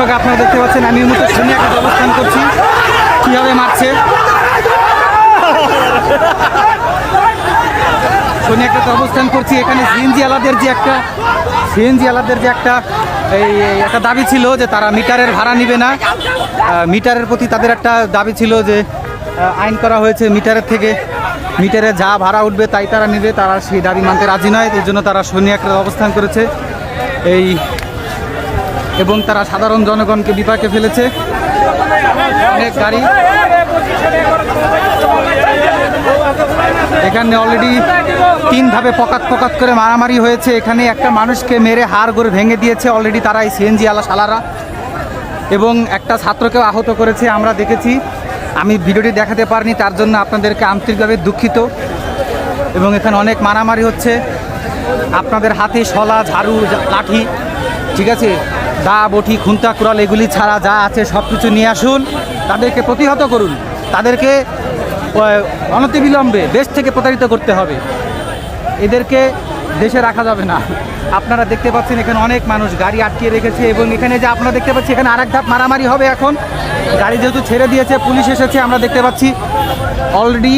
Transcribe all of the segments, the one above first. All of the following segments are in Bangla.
দর্শক আপনারা দেখতে পাচ্ছেন আমি এই মুহূর্তে সোনিয়াঘাটে অবস্থান করছি। কীভাবে মারছে সোনিয়াঘাটে অবস্থান করছি। এখানে সিএনজি আলাদের যে একটা একটা দাবি ছিল যে তারা মিটারের ভাড়া নিবে না। মিটারের প্রতি তাদের একটা দাবি ছিল যে আইন করা হয়েছে মিটারে যা ভাড়া উঠবে তাই তারা নেবে। তারা সেই দাবি মানতে রাজি নয়, এর জন্য তারা সোনিয়াঘাটে অবস্থান করেছে এবং তারা সাধারণ জনগণকে বিপাকে ফেলেছে। অনেক গাড়ি এখানে অলরেডি 3 ধাপে পকাত করে মারামারি হয়েছে। এখানে একটা মানুষকে মেরে হাড় করে ভেঙে দিয়েছে অলরেডি তারা, এই সিএনজি আলা শালারা, এবং একটা ছাত্রকেও আহত করেছে আমরা দেখেছি। আমি ভিডিওটি দেখাতে পারিনি, তার জন্য আপনাদেরকে আন্তরিকভাবে দুঃখিত। এবং এখানে অনেক মারামারি হচ্ছে। আপনাদের হাতে শলা, ঝাড়ু, লাঠি, ঠিক আছে, দা, বটি, খুন্তা, কুড়াল এগুলি ছাড়া যা আছে সব কিছু নিয়ে আসুন, তাদেরকে প্রতিহত করুন। তাদেরকে অনতিবিলম্বে দেশ থেকে প্রতারিত করতে হবে। এদেরকে দেশে রাখা যাবে না। আপনারা দেখতে পাচ্ছেন এখানে অনেক মানুষ গাড়ি আটকিয়ে রেখেছে এবং এখানে যে আপনারা দেখতে পাচ্ছি এখানে আরেক ধাপ মারামারি হবে। এখন গাড়ি যেহেতু ছেড়ে দিয়েছে, পুলিশ এসেছে, আমরা দেখতে পাচ্ছি অলরেডি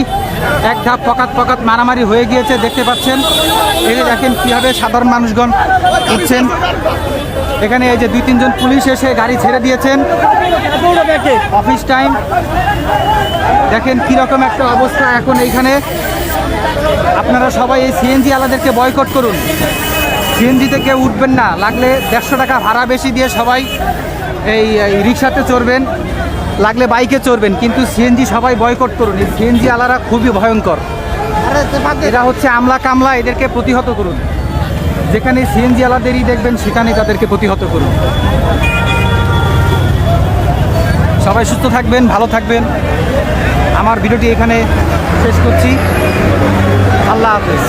এক ধাপ পকাত মারামারি হয়ে গিয়েছে। দেখতে পাচ্ছেন এই যে দেখেন কীভাবে সাধারণ মানুষগণ উঠছেন। এখানে এই যে 2-3 জন পুলিশ এসে গাড়ি ছেড়ে দিয়েছেন অফিস টাইম। দেখেন কীরকম একটা অবস্থা এখন এইখানে। আপনারা সবাই এই সিএনজি আলাদেরকে বয়কট করুন। সিএনজিতে কেউ উঠবেন না, লাগলে 150 টাকা ভাড়া বেশি দিয়ে সবাই এই রিক্সাতে চড়বেন, লাগলে বাইকে চড়বেন, কিন্তু সিএনজি সবাই বয়কট করুন। এই সিএনজি আলারা খুবই ভয়ঙ্কর, এরা হচ্ছে আমলা কামলা, এদেরকে প্রতিহত করুন। যেখানে সিএনজি আলাদেরই দেখবেন সেখানে তাদেরকে প্রতিহত করুন। সবাই সুস্থ থাকবেন, ভালো থাকবেন। আমার ভিডিওটি এখানে শেষ করছি। আল্লাহ হাফেজ।